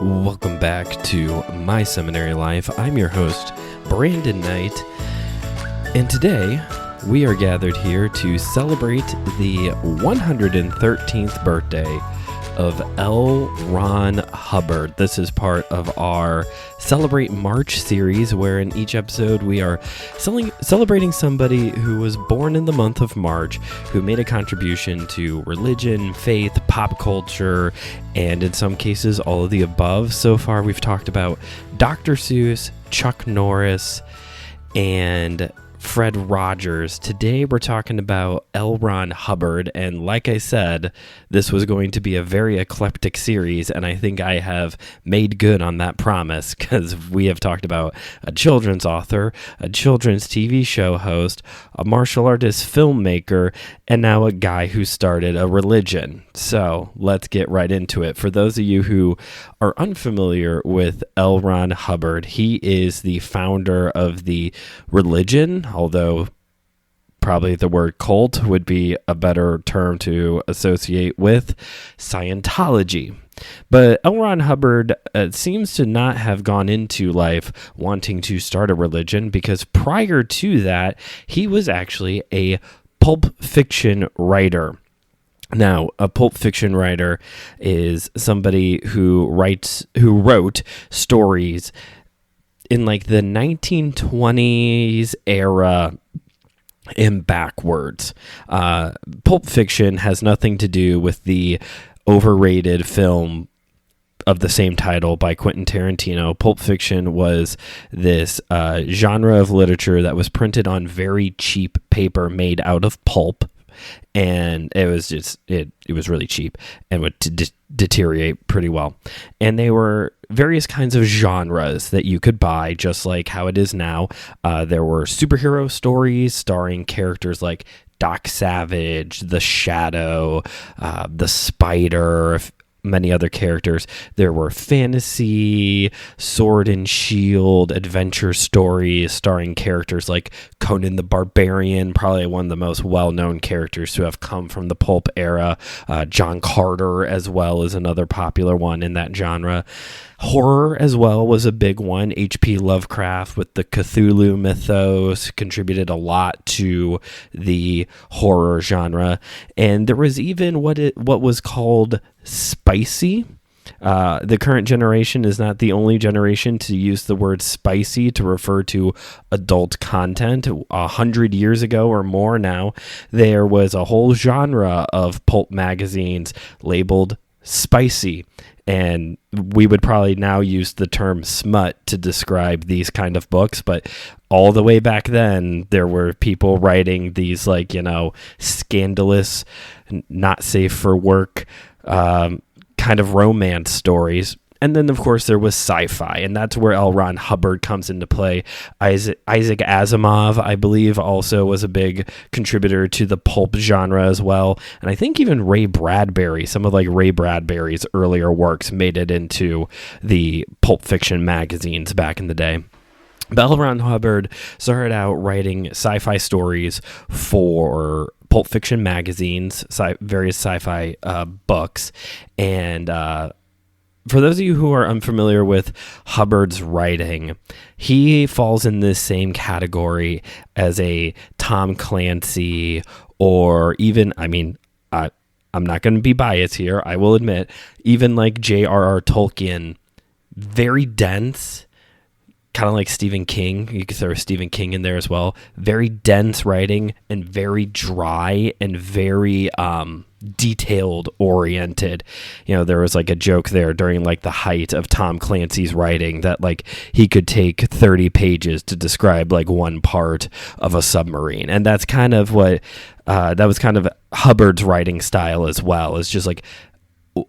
Welcome back to My Seminary Life. I'm your host, Brandon Knight, and today we are gathered here to celebrate the 113th birthday of L. Ron Hubbard. This is part of our Celebrate March series, where in each episode we are celebrating somebody who was born in the month of March, who made a contribution to religion, faith, pop culture, and in some cases all of the above. So far we've talked about Dr. Seuss, Chuck Norris, and Fred Rogers. Today we're talking about L. Ron Hubbard, and like I said, this was going to be a very eclectic series, and I think I have made good on that promise, because we have talked about a children's author, a children's TV show host, a martial artist filmmaker, and now a guy who started a religion. So let's get right into it. For those of you who are unfamiliar with L. Ron Hubbard, he is the founder of the religion, although probably the word cult would be a better term to associate with Scientology. But L. Ron Hubbard seems to not have gone into life wanting to start a religion, because prior to that, he was actually a pulp fiction writer. Now, a pulp fiction writer is somebody who wrote stories in like the 1920s era and backwards. Pulp fiction has nothing to do with the overrated film of the same title by Quentin Tarantino. Pulp fiction was this genre of literature that was printed on very cheap paper made out of pulp. And it was just, it was really cheap and would deteriorate pretty well. And they were various kinds of genres that you could buy, just like how it is now. There were superhero stories starring characters like Doc Savage, the Shadow, the Spider, many other characters. There were fantasy, sword and shield, adventure stories starring characters like Conan the Barbarian, probably one of the most well-known characters to have come from the pulp era. John Carter as well is another popular one in that genre. Horror as well was a big one. H.P. Lovecraft with the Cthulhu mythos contributed a lot to the horror genre. And there was even what was called spicy. The current generation is not the only generation to use the word spicy to refer to adult content. 100 years ago or more now, there was a whole genre of pulp magazines labeled spicy. And we would probably now use the term smut to describe these kind of books, but all the way back then, there were people writing these scandalous, not safe for work, kind of romance stories. And then, of course, there was sci-fi, and that's where L. Ron Hubbard comes into play. Isaac Asimov, I believe, also was a big contributor to the pulp genre as well. And I think even Ray Bradbury, some of Ray Bradbury's earlier works made it into the pulp fiction magazines back in the day. But L. Ron Hubbard started out writing sci-fi stories for pulp fiction magazines, various sci-fi books, and for those of you who are unfamiliar with Hubbard's writing, he falls in this same category as a Tom Clancy, or even, I'm not going to be biased here, I will admit, even like J.R.R. Tolkien, very dense, kind of like Stephen King. You could throw Stephen King in there as well. Very dense writing and very dry and very detailed oriented. There was a joke there during the height of Tom Clancy's writing that he could take 30 pages to describe one part of a submarine. And that's kind of what that was kind of Hubbard's writing style as well. It's just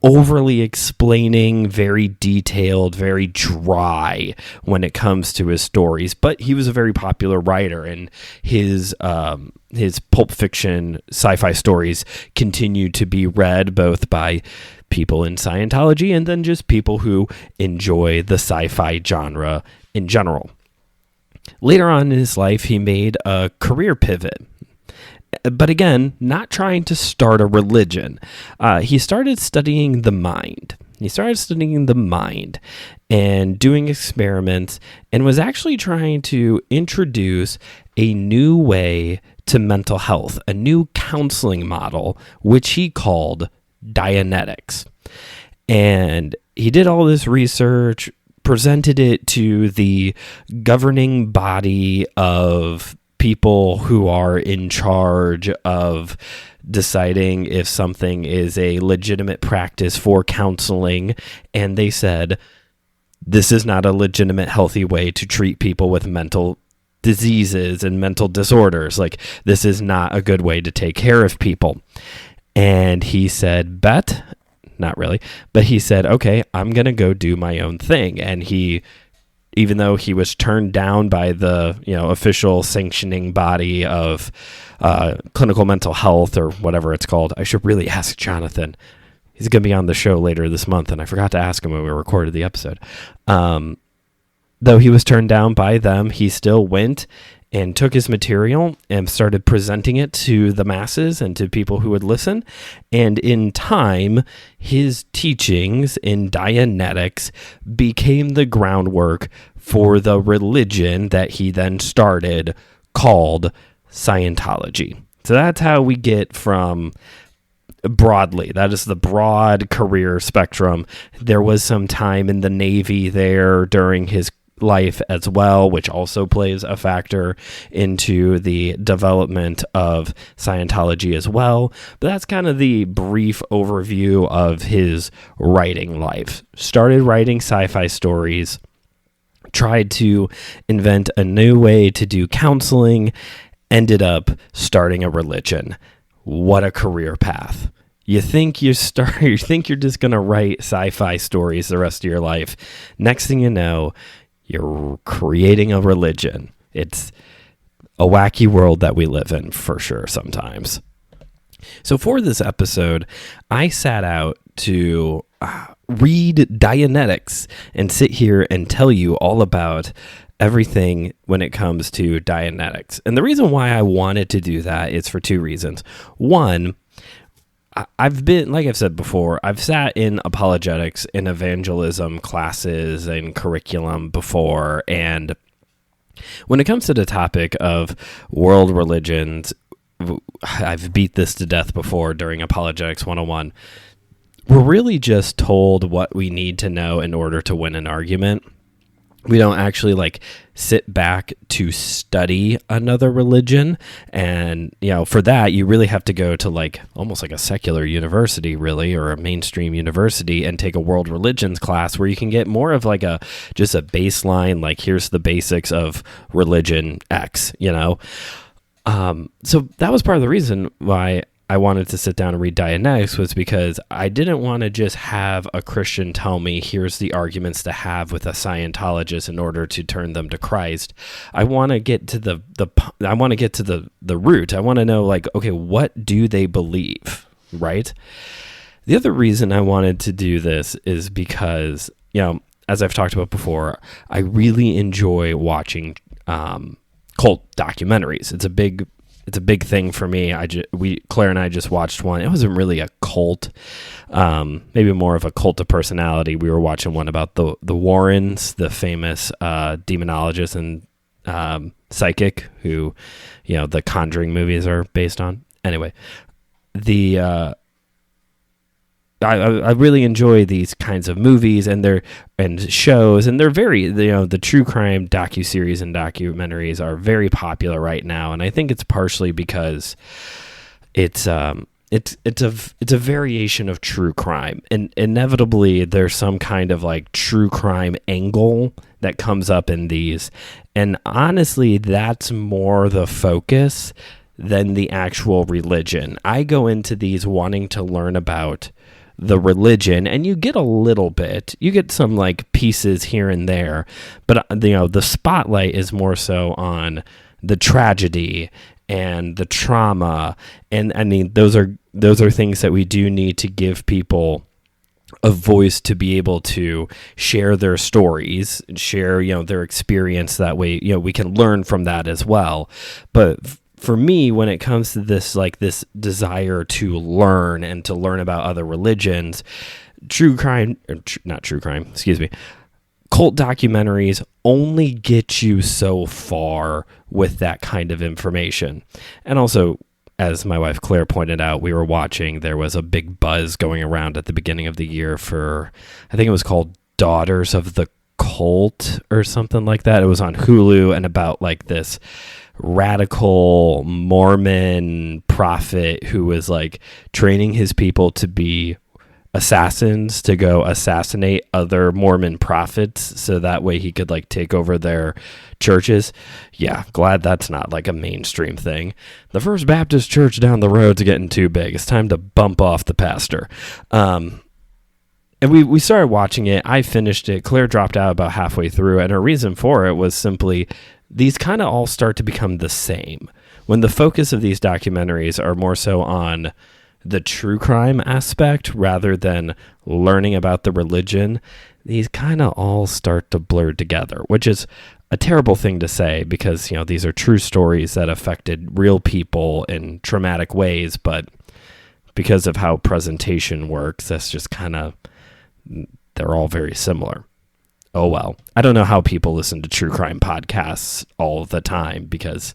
overly explaining, very detailed, very dry when it comes to his stories. But he was a very popular writer, and his pulp fiction sci-fi stories continue to be read both by people in Scientology and then just people who enjoy the sci-fi genre in general. Later on in his life, he made a career pivot. But again, not trying to start a religion. He started studying the mind. He started studying the mind and doing experiments, and was actually trying to introduce a new way to mental health, a new counseling model, which he called Dianetics. And he did all this research, presented it to the governing body of people who are in charge of deciding if something is a legitimate practice for counseling. And they said, this is not a legitimate, healthy way to treat people with mental diseases and mental disorders. Like, this is not a good way to take care of people. And he said, bet, not really, but he said, okay, I'm going to go do my own thing. And he, even though he was turned down by the, official sanctioning body of clinical mental health, or whatever it's called. I should really ask Jonathan. He's going to be on the show later this month, and I forgot to ask him when we recorded the episode. Though he was turned down by them, he still went and took his material and started presenting it to the masses and to people who would listen. And in time, his teachings in Dianetics became the groundwork for the religion that he then started, called Scientology. So that's how we get from, broadly, that is the broad career spectrum. There was some time in the Navy there during his life as well, which also plays a factor into the development of Scientology as well. But that's kind of the brief overview of his writing life. Started writing sci-fi stories, tried to invent a new way to do counseling, ended up starting a religion. What a career path. You think you're just going to write sci-fi stories the rest of your life. Next thing you know, you're creating a religion. It's a wacky world that we live in, for sure, sometimes. So for this episode, I sat out to read Dianetics and sit here and tell you all about everything when it comes to Dianetics. And the reason why I wanted to do that is for two reasons. One, I've been, like I've said before, I've sat in apologetics and evangelism classes and curriculum before. And when it comes to the topic of world religions, I've beat this to death before during Apologetics 101. We're really just told what we need to know in order to win an argument. We don't actually sit back to study another religion. And, for that, you really have to go to almost like a secular university, really, or a mainstream university, and take a world religions class where you can get more of just a baseline, here's the basics of religion X, So that was part of the reason why I wanted to sit down and read Dianetics, was because I didn't want to just have a Christian tell me, here's the arguments to have with a Scientologist in order to turn them to Christ. I want to get to the root. I want to know, okay, what do they believe, right? The other reason I wanted to do this is because, as I've talked about before, I really enjoy watching cult documentaries. It's a big thing for me. Claire and I just watched one. It wasn't really a cult, maybe more of a cult of personality. We were watching one about the Warrens, the famous demonologist and psychic who, the Conjuring movies are based on. Anyway, I really enjoy these kinds of movies and shows, and they're very, the true crime docuseries and documentaries are very popular right now, and I think it's partially because it's a variation of true crime, and inevitably there's some kind of true crime angle that comes up in these, and honestly, that's more the focus than the actual religion. I go into these wanting to learn about the religion, and you get a little bit, you get some pieces here and there, but the spotlight is more so on the tragedy and the trauma, and I mean those are things that we do need to give people a voice to be able to share their stories, share their experience. That way we can learn from that as well. But for me, when it comes to this, this desire to learn and to learn about other religions, cult documentaries only get you so far with that kind of information. And also, as my wife Claire pointed out, we were watching, there was a big buzz going around at the beginning of the year for, I think it was called Daughters of the Cult or something like that. It was on Hulu, and about like this radical Mormon prophet who was like training his people to be assassins to go assassinate other Mormon prophets so that way he could like take over their churches. Yeah, glad that's not like a mainstream thing. The First Baptist Church down the road's getting too big. It's time to bump off the pastor. And we started watching it. I finished it. Claire dropped out about halfway through, and her reason for it was simply these kind of all start to become the same. When the focus of these documentaries are more so on the true crime aspect rather than learning about the religion, these kind of all start to blur together, which is a terrible thing to say because, these are true stories that affected real people in traumatic ways, but because of how presentation works, that's just kind of, they're all very similar. Oh, well, I don't know how people listen to true crime podcasts all the time because,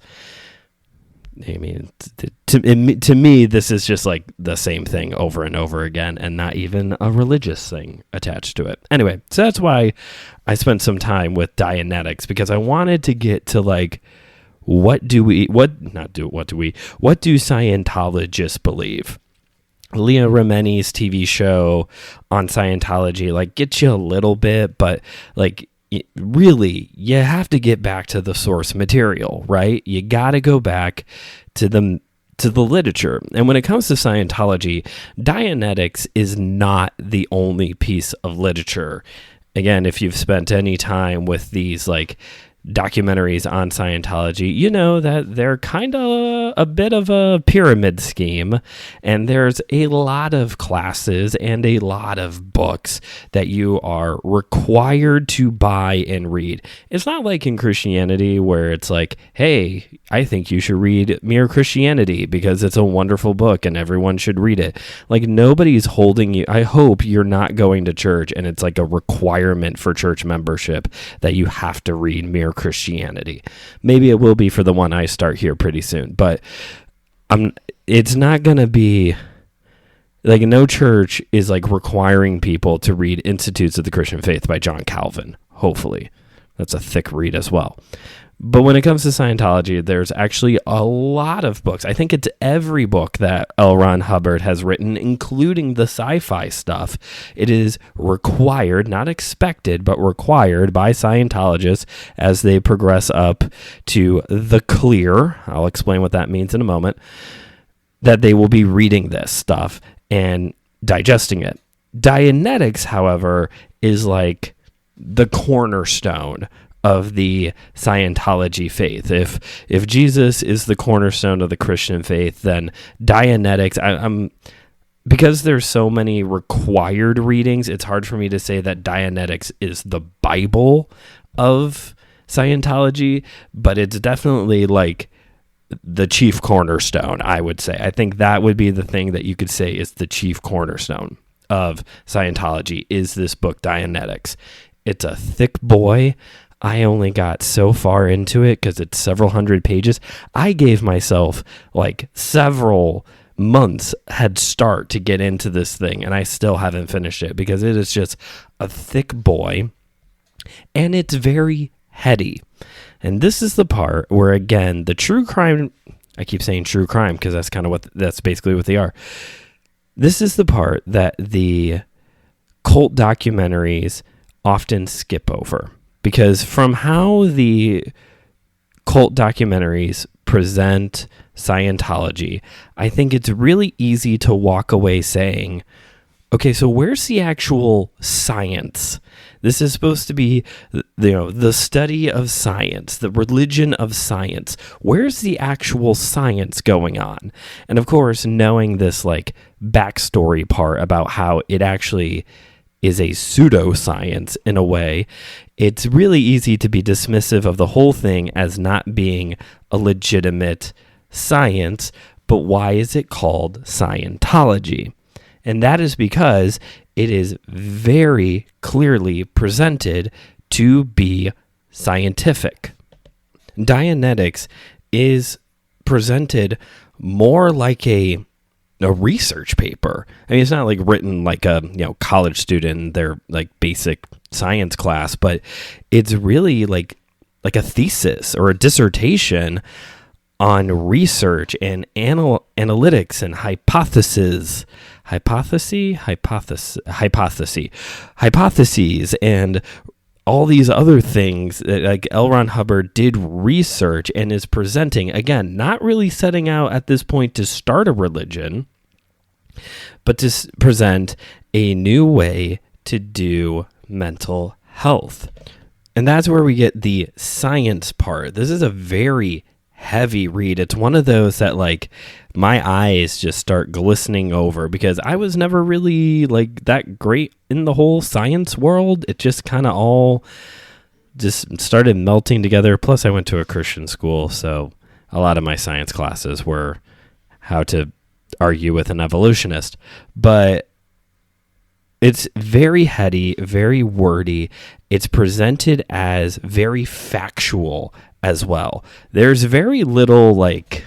I mean, to me, this is just like the same thing over and over again and not even a religious thing attached to it. Anyway, so that's why I spent some time with Dianetics, because I wanted to get to like, what do Scientologists believe? Leah Remini's TV show on Scientology, like, gets you a little bit, but like, really, you have to get back to the source material, right? You got to go back to the literature. And when it comes to Scientology, Dianetics is not the only piece of literature. Again, if you've spent any time with these like documentaries on Scientology, you know that they're kind of a bit of a pyramid scheme, and there's a lot of classes and a lot of books that you are required to buy and read. It's not like in Christianity where it's like, hey, I think you should read Mere Christianity because it's a wonderful book and everyone should read it. Like, nobody's holding you. I hope you're not going to church and it's like a requirement for church membership that you have to read Mere Christianity. Maybe it will be for the one I start here pretty soon, but it's not going to be like, no church is like requiring people to read Institutes of the Christian Faith by John Calvin. Hopefully that's a thick read as well. But when it comes to Scientology, there's actually a lot of books. I think it's every book that L. Ron Hubbard has written, including the sci-fi stuff. It is required, not expected, but required by Scientologists as they progress up to the clear. I'll explain what that means in a moment. That they will be reading this stuff and digesting it. Dianetics, however, is like the cornerstone of the Scientology faith. If Jesus is the cornerstone of the Christian faith, then Dianetics, because there's so many required readings, it's hard for me to say that Dianetics is the Bible of Scientology, but it's definitely like the chief cornerstone, I would say. I think that would be the thing that you could say is the chief cornerstone of Scientology, is this book, Dianetics. It's a thick boy. I only got so far into it because it's several hundred pages. I gave myself like several months head start to get into this thing, and I still haven't finished it because it is just a thick boy, and it's very heady. And this is the part where, again, the true crime, I keep saying true crime because that's basically what they are. This is the part that the cult documentaries often skip over. Because from how the cult documentaries present Scientology, I think it's really easy to walk away saying, okay, so where's the actual science? This is supposed to be, the study of science, the religion of science. Where's the actual science going on? And of course, knowing this like backstory part about how it actually is a pseudo-science in a way, it's really easy to be dismissive of the whole thing as not being a legitimate science. But why is it called Scientology? And that is because it is very clearly presented to be scientific. Dianetics is presented more like a research paper. I mean, it's not like written like a college student in their like basic science class, but it's really like a thesis or a dissertation on research and analytics and hypotheses and all these other things. Like L. Ron Hubbard did research and is presenting, again, not really setting out at this point to start a religion, but to present a new way to do mental health. And that's where we get the science part. This is a very heavy read. It's one of those that like my eyes just start glistening over, because I was never really like that great in the whole science world. It just kind of all just started melting together. Plus I went to a Christian school, so a lot of my science classes were how to argue with an evolutionist. But it's very heady, very wordy. It's presented as very factual as well. There's very little like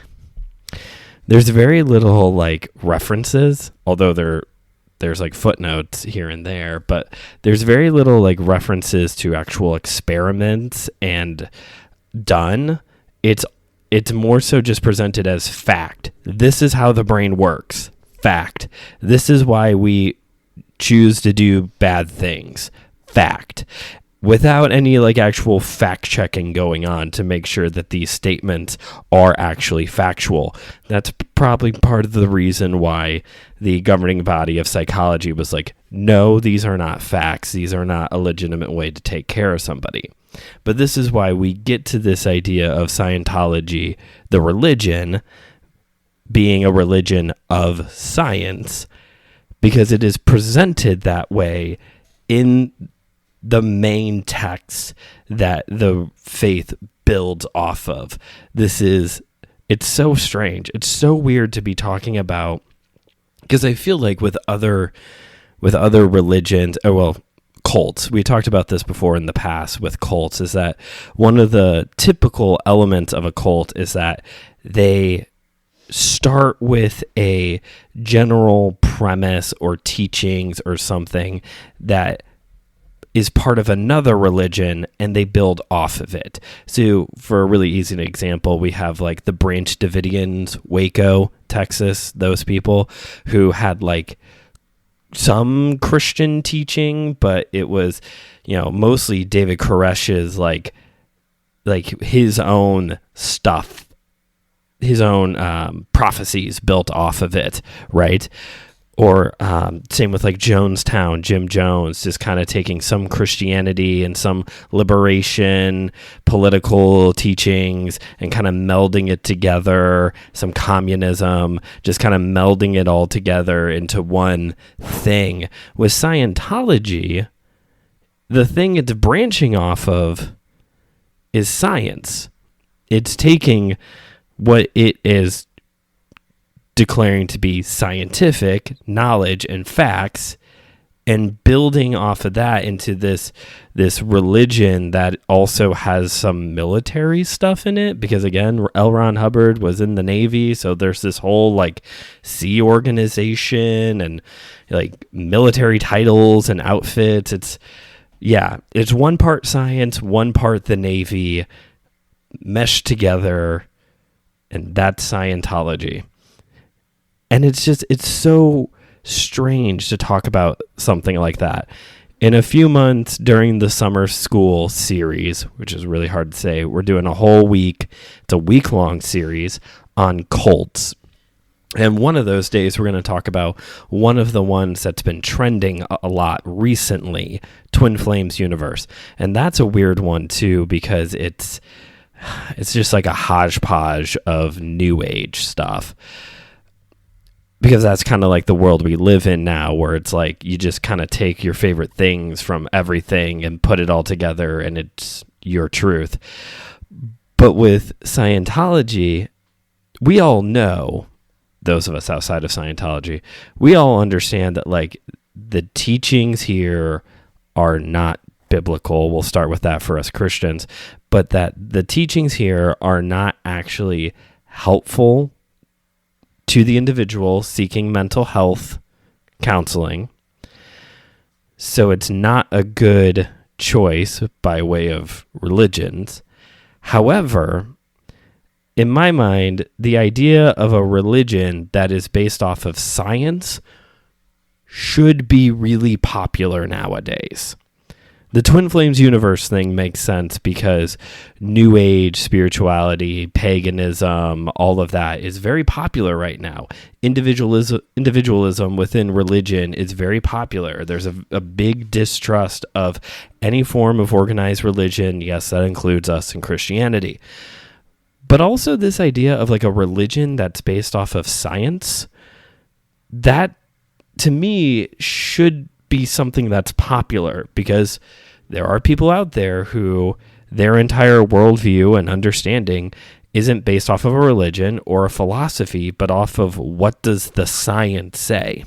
references, although there's like footnotes here and there, but there's very little like references to actual experiments and done. It's more so just presented as fact. This is how the brain works. Fact. This is why we choose to do bad things. Fact. Without any like actual fact checking going on to make sure that these statements are actually factual. That's probably part of the reason why the governing body of psychology was like, no, these are not facts. These are not a legitimate way to take care of somebody. But this is why we get to this idea of Scientology, the religion, being a religion of science, because it is presented that way in the main text that the faith builds off of. It's so strange. It's so weird to be talking about, because I feel like with other religions, cults, we talked about this before in the past with cults, is that one of the typical elements of a cult is that they start with a general premise or teachings or something that is part of another religion, and they build off of it. So for a really easy example, we have like the Branch Davidians, Waco, Texas, those people who had like some Christian teaching, but it was, mostly David Koresh's like his own stuff, his own prophecies built off of it, right? Or same with like Jonestown, Jim Jones, just kind of taking some Christianity and some liberation political teachings and kind of melding it together, some communism, just kind of melding it all together into one thing. With Scientology, the thing it's branching off of is science. It's taking what it is declaring to be scientific knowledge and facts and building off of that into this religion that also has some military stuff in it, because again, L. Ron Hubbard was in the Navy, so there's this whole like sea organization and like military titles and outfits. It's one part science, one part the Navy meshed together, and that's Scientology. And it's so strange to talk about something like that. In a few months during the summer school series, which is really hard to say, we're doing a whole week. It's a week-long series on cults. And one of those days, we're going to talk about one of the ones that's been trending a lot recently, Twin Flames Universe. And that's a weird one, too, because it's just like a hodgepodge of new age stuff. Because that's kind of like the world we live in now, where it's like you just kind of take your favorite things from everything and put it all together and it's your truth. But with Scientology, we all know those of us outside of Scientology, we all understand that like the teachings here are not biblical. We'll start with that for us Christians, but that the teachings here are not actually helpful to the individual seeking mental health counseling. So it's not a good choice by way of religions. However, in my mind, the idea of a religion that is based off of science should be really popular nowadays. The Twin Flames universe thing makes sense because New Age spirituality, paganism, all of that is very popular right now. Individualism within religion is very popular. There's a big distrust of any form of organized religion. Yes, that includes us in Christianity. But also this idea of like a religion that's based off of science, that to me should be something that's popular, because there are people out there who their entire worldview and understanding isn't based off of a religion or a philosophy, but off of what does the science say.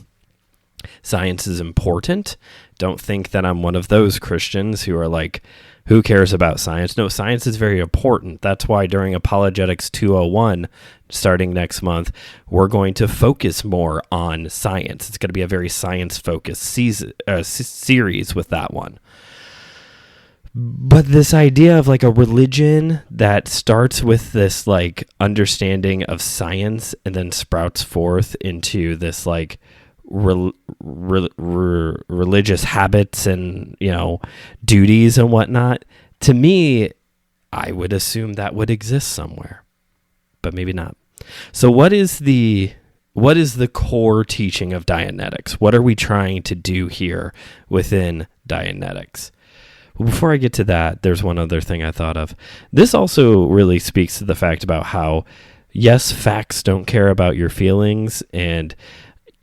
Science is important. Don't think that I'm one of those Christians who are like, who cares about science? No, science is very important. That's why during Apologetics 201, starting next month, we're going to focus more on science. It's going to be a very science-focused series with that one. But this idea of like a religion that starts with this like understanding of science and then sprouts forth into this like religious habits and, you know, duties and whatnot, to me, I would assume that would exist somewhere, but maybe not. So what is the core teaching of Dianetics? What are we trying to do here within Dianetics? Well, before I get to that, there's one other thing I thought of. This also really speaks to the fact about how, yes, facts don't care about your feelings, and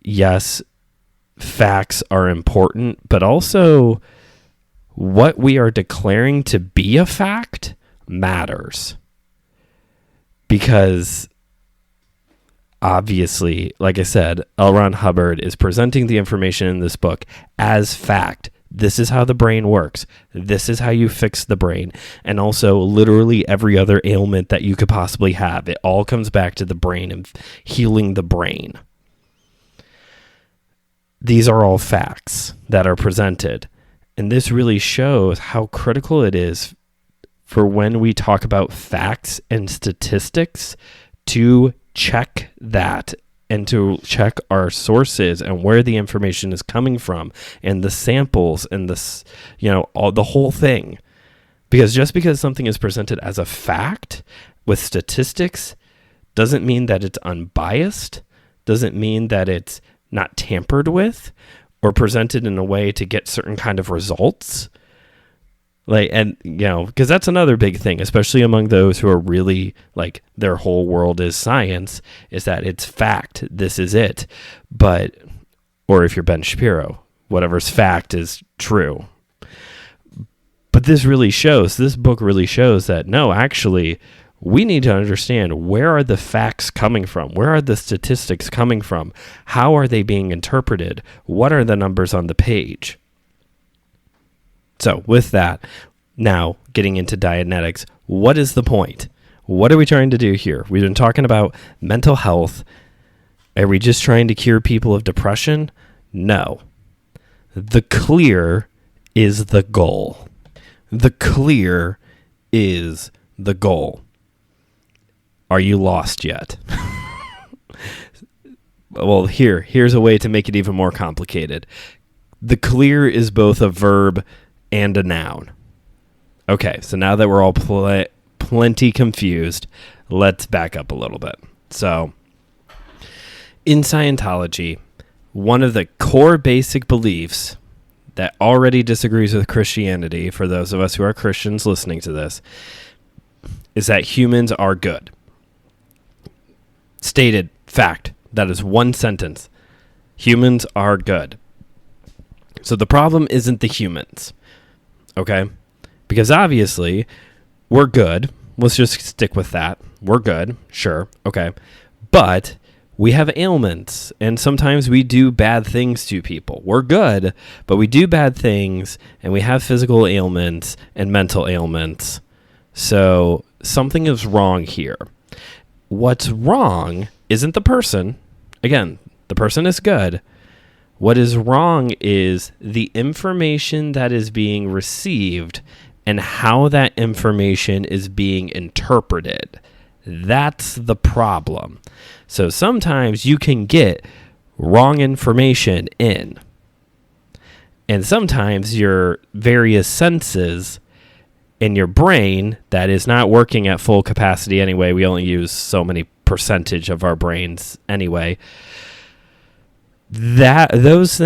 yes, facts are important, but also what we are declaring to be a fact matters. Because obviously, like I said, L. Ron Hubbard is presenting the information in this book as fact. This is how the brain works. This is how you fix the brain. And also literally every other ailment that you could possibly have. It all comes back to the brain and healing the brain. These are all facts that are presented. And this really shows how critical it is for when we talk about facts and statistics to check that and to check our sources and where the information is coming from and the samples and the, you know, all the whole thing. Because just because something is presented as a fact with statistics doesn't mean that it's unbiased, doesn't mean that it's not tampered with or presented in a way to get certain kind of results. Like, and, you know, because that's another big thing, especially among those who are really like their whole world is science, is that it's fact. This is it. But, or if you're Ben Shapiro, whatever's fact is true. But this book really shows that no, actually, we need to understand, where are the facts coming from? Where are the statistics coming from? How are they being interpreted? What are the numbers on the page? So with that, now getting into Dianetics, what is the point? What are we trying to do here? We've been talking about mental health. Are we just trying to cure people of depression? No. The clear is the goal. The clear is the goal. Are you lost yet? Well, here's a way to make it even more complicated. The clear is both a verb and a noun. Okay, so now that we're all plenty confused, let's back up a little bit. So, in Scientology, one of the core basic beliefs that already disagrees with Christianity, for those of us who are Christians listening to this, is that humans are good. Stated fact. That is one sentence. Humans are good. So the problem isn't the humans. Okay? Because obviously, we're good. Let's just stick with that. We're good. Sure. Okay. But we have ailments, and sometimes we do bad things to people. We're good, but we do bad things, and we have physical ailments and mental ailments. So something is wrong here. What's wrong isn't the person. Again, the person is good. What is wrong is the information that is being received and how that information is being interpreted. That's the problem. So sometimes you can get wrong information in. And sometimes your various senses in your brain that is not working at full capacity anyway, we only use so many percentage of our brains anyway, those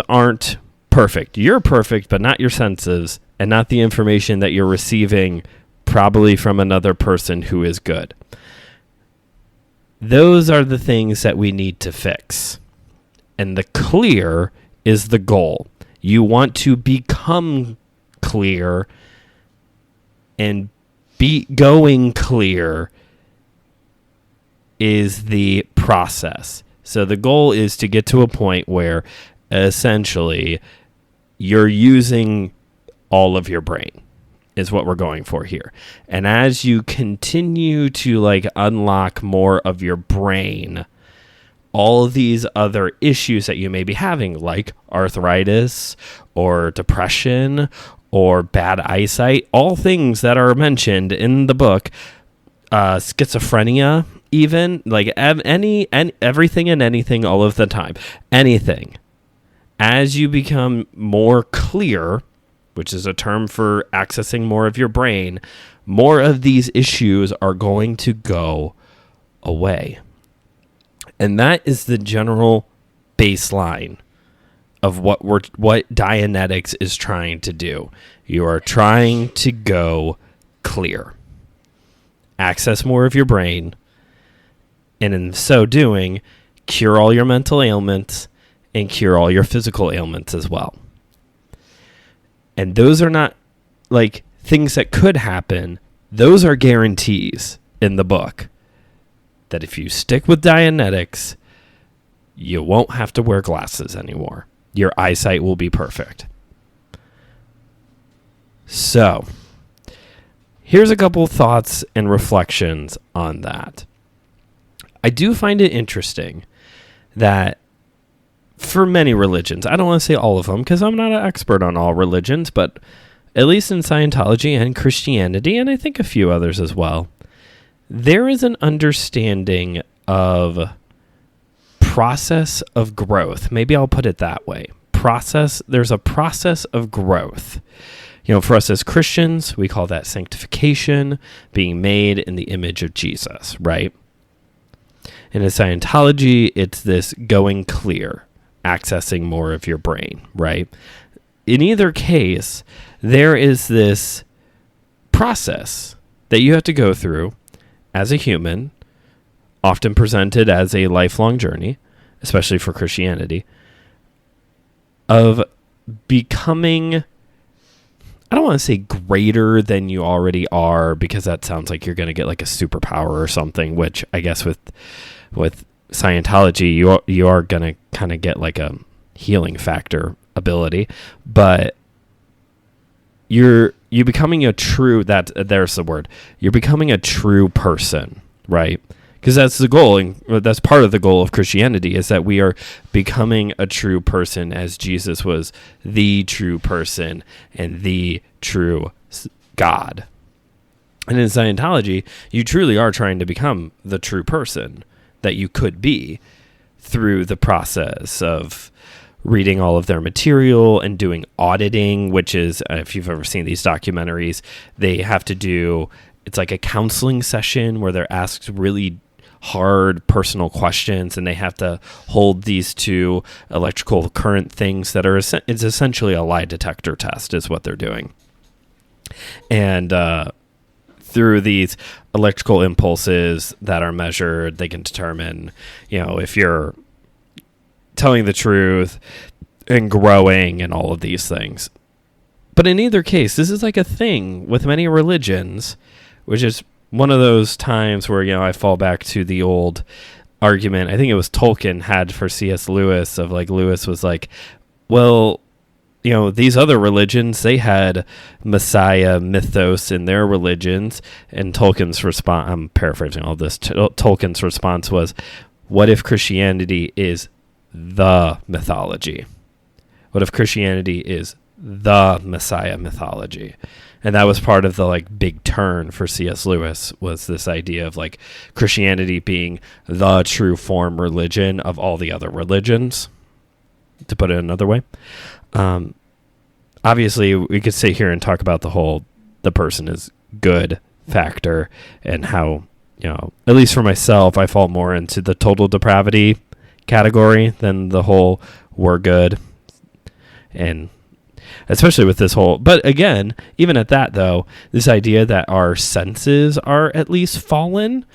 aren't perfect. You're perfect, but not your senses and not the information that you're receiving probably from another person who is good. Those are the things that we need to fix. And the clear is the goal. You want to become clear, and going clear is the process. So the goal is to get to a point where essentially you're using all of your brain is what we're going for here. And as you continue to unlock more of your brain, all of these other issues that you may be having, like arthritis or depression or bad eyesight, all things that are mentioned in the book, schizophrenia, even everything and anything all of the time, anything. As you become more clear, which is a term for accessing more of your brain, more of these issues are going to go away. And that is the general baseline of what Dianetics is trying to do. You are trying to go clear. Access more of your brain, and in so doing, cure all your mental ailments and cure all your physical ailments as well. And those are not things that could happen. Those are guarantees in the book. That if you stick with Dianetics, you won't have to wear glasses anymore. Your eyesight will be perfect. So, here's a couple thoughts and reflections on that. I do find it interesting that for many religions, I don't want to say all of them because I'm not an expert on all religions, but at least in Scientology and Christianity, and I think a few others as well, there is an understanding of process of growth. Maybe I'll put it that way. There's a process of growth. For us as Christians, we call that sanctification, being made in the image of Jesus, right? And in Scientology, it's this going clear, accessing more of your brain, right? In either case, there is this process that you have to go through as a human, often presented as a lifelong journey, especially for Christianity, of becoming, I don't want to say greater than you already are, because that sounds like you're going to get a superpower or something, which I guess with Scientology, you are going to kind of get a healing factor ability, but you're becoming a true, there's the word, you're becoming a true person, right? Because that's the goal, and that's part of the goal of Christianity, is that we are becoming a true person as Jesus was the true person and the true God. And in Scientology, you truly are trying to become the true person that you could be through the process of reading all of their material and doing auditing, which is, if you've ever seen these documentaries, they have to do, it's like a counseling session where they're asked really hard personal questions, and they have to hold these two electrical current things that are, it's essentially a lie detector test is what they're doing. And through these electrical impulses that are measured, they can determine, if you're telling the truth and growing and all of these things. But in either case, this is a thing with many religions, which is one of those times where, I fall back to the old argument I think it was Tolkien had for C.S. Lewis of like, Lewis was like, well, you know, these other religions, they had Messiah mythos in their religions. And Tolkien's response, I'm paraphrasing all this, Tolkien's response was, what if Christianity is the mythology? What if Christianity is the Messiah mythology? And that was part of the like big turn for C.S. Lewis, was this idea of like Christianity being the true form religion of all the other religions, to put it another way. Obviously, we could sit here and talk about the person is good factor and how, you know, at least for myself, I fall more into the total depravity category than the whole we're good. And especially with this whole, but again, even at that though, this idea that our senses are at least fallen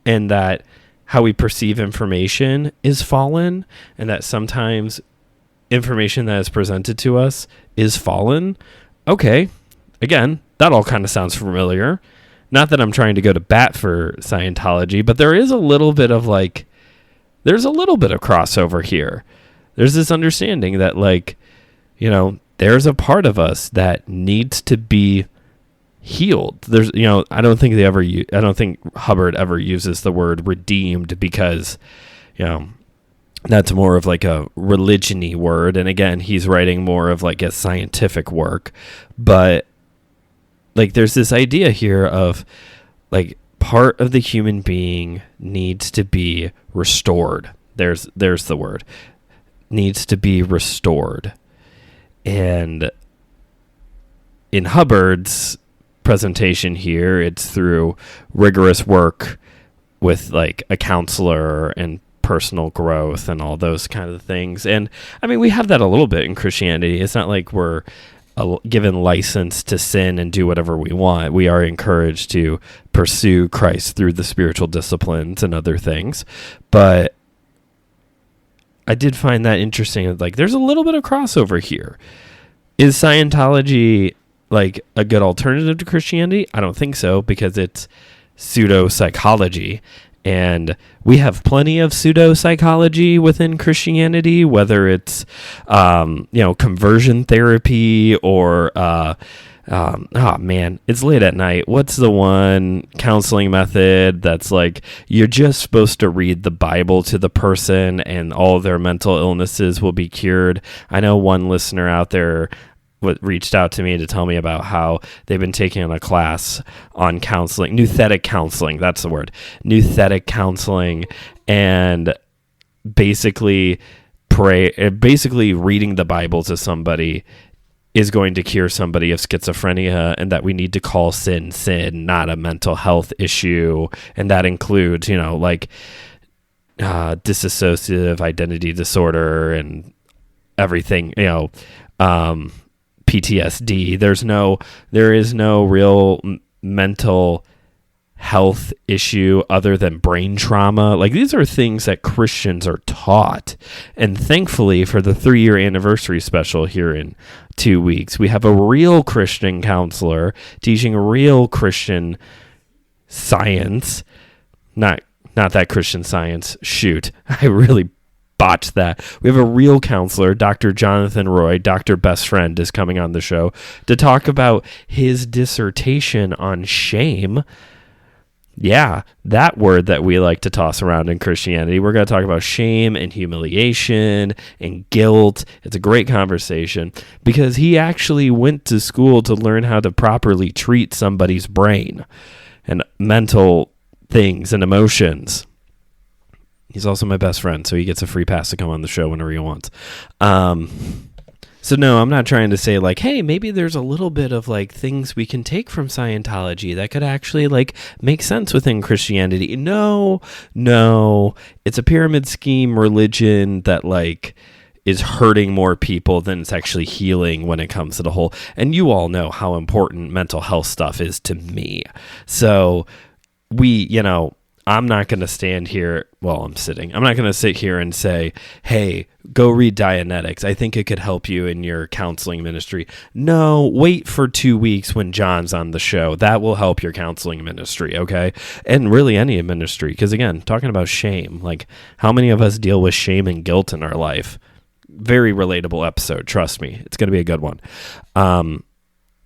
and that how we perceive information is fallen and that sometimes information that is presented to us is fallen. Okay. Again, that all kind of sounds familiar. Not that I'm trying to go to bat for Scientology, but there is a little bit of like, there's a little bit of crossover here. There's this understanding that like, you know, there's a part of us that needs to be healed. There's, you know, I don't think Hubbard ever uses the word redeemed because, you know, that's more of like a religion-y word. And again, he's writing more of like a scientific work. But like there's this idea here of like part of the human being needs to be restored. There's the word. Needs to be restored. And in Hubbard's presentation here, it's through rigorous work with like a counselor and personal growth and all those kind of things. And I mean, we have that a little bit in Christianity. It's not like we're given license to sin and do whatever we want. We are encouraged to pursue Christ through the spiritual disciplines and other things. But I did find that interesting. Like, there's a little bit of crossover here. Is Scientology like a good alternative to Christianity? I don't think so, because it's pseudo-psychology. And we have plenty of pseudo-psychology within Christianity, whether it's, conversion therapy or, it's late at night. What's the one counseling method that's like, you're just supposed to read the Bible to the person and all their mental illnesses will be cured? I know one listener out there reached out to me to tell me about how they've been taking a class on counseling, nouthetic counseling, that's the word, nouthetic counseling, and basically reading the Bible to somebody is going to cure somebody of schizophrenia, and that we need to call sin, not a mental health issue. And that includes, dissociative identity disorder and everything, PTSD. There is no real mental health issue other than brain trauma. Like, these are things that Christians are taught. And thankfully, for the 3-year anniversary special here in 2 weeks, we have a real Christian counselor teaching real Christian science. Not that Christian Science. Shoot, I really botched that. We have a real counselor, Dr. Jonathan Roy, Dr. Best Friend, is coming on the show to talk about his dissertation on shame. Yeah, that word that we like to toss around in Christianity. We're going to talk about shame and humiliation and guilt. It's a great conversation because he actually went to school to learn how to properly treat somebody's brain and mental things and emotions. He's also my best friend, so he gets a free pass to come on the show whenever he wants. So no, I'm not trying to say like, hey, maybe there's a little bit of like things we can take from Scientology that could actually like make sense within Christianity. No, it's a pyramid scheme religion that like is hurting more people than it's actually healing when it comes to the whole. And you all know how important mental health stuff is to me. So I'm not going to stand here while I'm sitting. I'm not going to sit here and say, hey, go read Dianetics. I think it could help you in your counseling ministry. No, wait for 2 weeks when John's on the show. That will help your counseling ministry, okay? And really any ministry. Because again, talking about shame, like how many of us deal with shame and guilt in our life? Very relatable episode. Trust me. It's going to be a good one.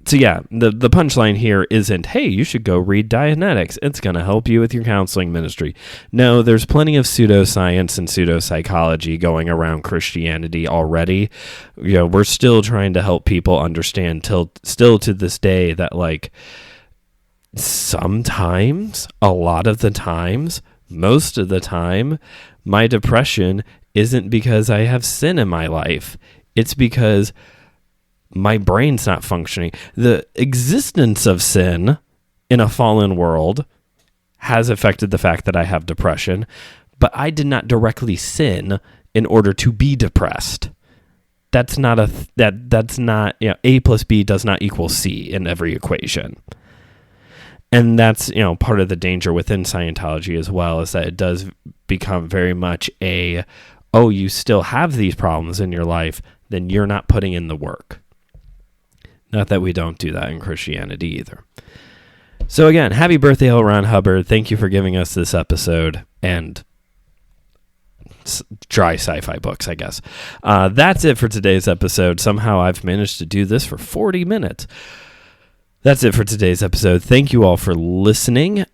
So yeah, the punchline here isn't, hey, you should go read Dianetics. It's going to help you with your counseling ministry. No, there's plenty of pseudoscience and pseudo-psychology going around Christianity already. You know, we're still trying to help people understand still to this day that like sometimes, a lot of the times, most of the time, my depression isn't because I have sin in my life. It's because my brain's not functioning. The existence of sin in a fallen world has affected the fact that I have depression, but I did not directly sin in order to be depressed. That's not A plus B does not equal C in every equation. And that's, part of the danger within Scientology as well, is that it does become very much you still have these problems in your life, then you're not putting in the work. Not that we don't do that in Christianity either. So again, happy birthday, L. Ron Hubbard. Thank you for giving us this episode and dry sci-fi books, I guess. That's it for today's episode. Somehow I've managed to do this for 40 minutes. That's it for today's episode. Thank you all for listening.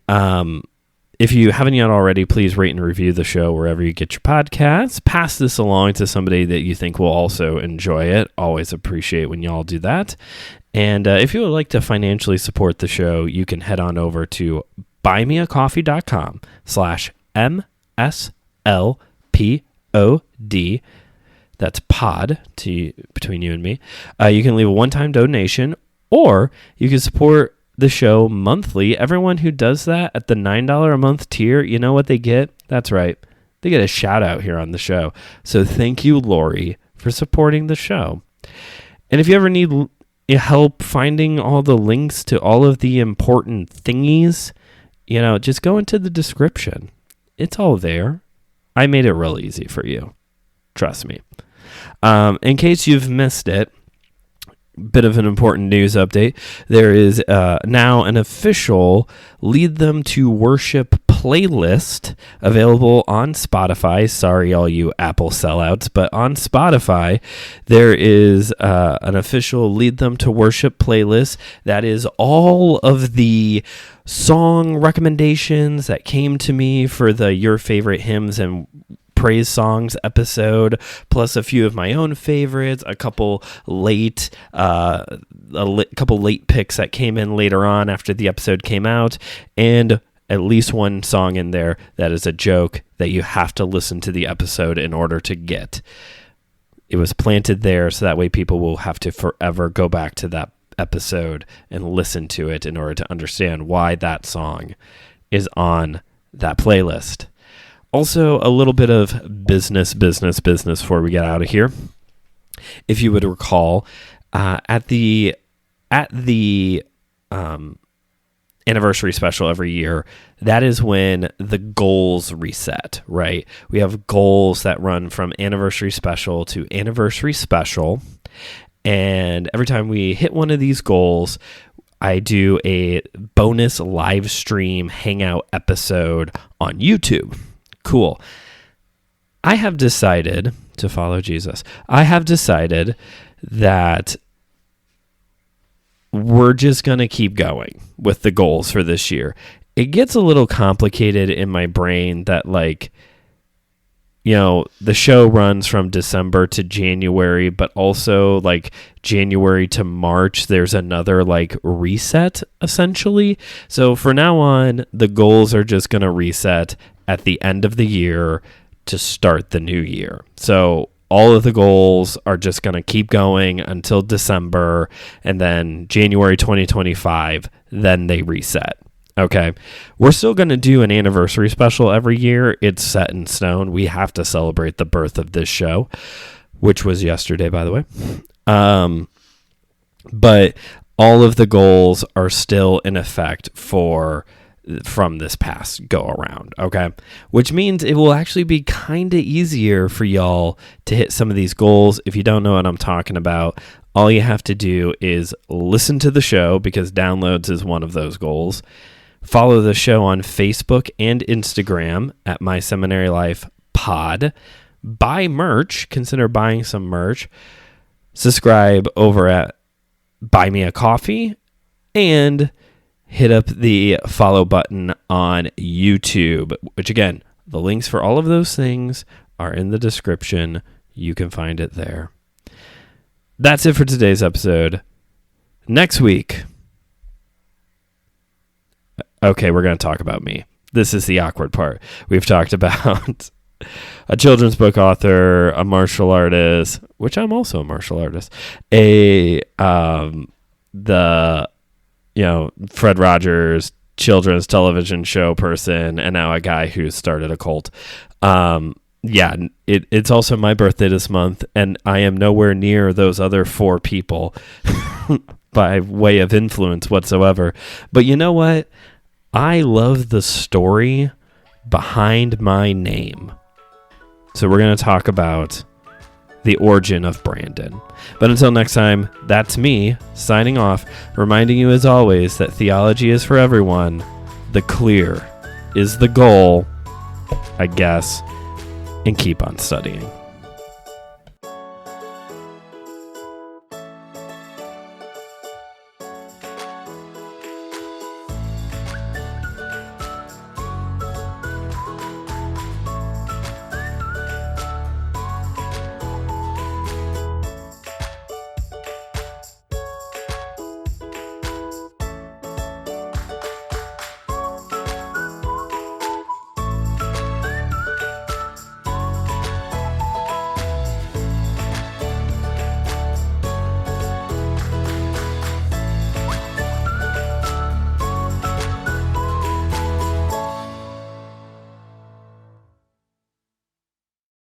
If you haven't yet already, please rate and review the show wherever you get your podcasts. Pass this along to somebody that you think will also enjoy it. Always appreciate when y'all do that. And if you would like to financially support the show, you can head on over to buymeacoffee.com/MSLPOD. That's pod between you and me. You can leave a one-time donation, or you can support the show monthly. Everyone who does that at the $9 a month tier, you know what they get? That's right. They get a shout out here on the show. So thank you, Lori, for supporting the show. And if you ever need help finding all the links to all of the important thingies, just go into the description. It's all there. I made it real easy for you. Trust me. In case you've missed it, bit of an important news update. There is now an official Lead Them to Worship playlist available on Spotify. Sorry, all you Apple sellouts, but on Spotify, there is an official Lead Them to Worship playlist that is all of the song recommendations that came to me for the Your Favorite Hymns and Praise Songs episode, plus a few of my own favorites, a couple late picks that came in later on after the episode came out, and at least one song in there that is a joke that you have to listen to the episode in order to get. It was planted there so that way people will have to forever go back to that episode and listen to it in order to understand why that song is on that playlist. Also, a little bit of business before we get out of here. If you would recall, at the anniversary special every year, that is when the goals reset, right? We have goals that run from anniversary special to anniversary special. And every time we hit one of these goals, I do a bonus live stream hangout episode on YouTube. Cool. I have decided to follow Jesus. I have decided that we're just going to keep going with the goals for this year. It gets a little complicated in my brain that the show runs from December to January, but also January to March, there's another reset essentially. So for now on, the goals are just going to reset at the end of the year to start the new year. So all of the goals are just going to keep going until December, and then January 2025, then they reset. Okay. We're still going to do an anniversary special every year. It's set in stone. We have to celebrate the birth of this show, which was yesterday, by the way. But all of the goals are still in effect for from this past go around, okay? Which means it will actually be kind of easier for y'all to hit some of these goals. If you don't know what I'm talking about, all you have to do is listen to the show, because downloads is one of those goals. Follow the show on Facebook and Instagram at My Seminary Life Pod. Buy merch. Consider buying some merch. Subscribe over at Buy Me a Coffee, and hit up the follow button on YouTube, which again, the links for all of those things are in the description. You can find it there. That's it for today's episode. Next week, okay, we're going to talk about me. This is the awkward part. We've talked about a children's book author, a martial artist, which I'm also a martial artist, Fred Rogers children's television show person, and now a guy who started a cult. It's also my birthday this month, and I am nowhere near those other 4 people by way of influence whatsoever. But you know what? I love the story behind my name. So we're going to talk about the origin of Brandon. But until next time, that's me signing off, reminding you as always that theology is for everyone. The clear is the goal, I guess, and keep on studying.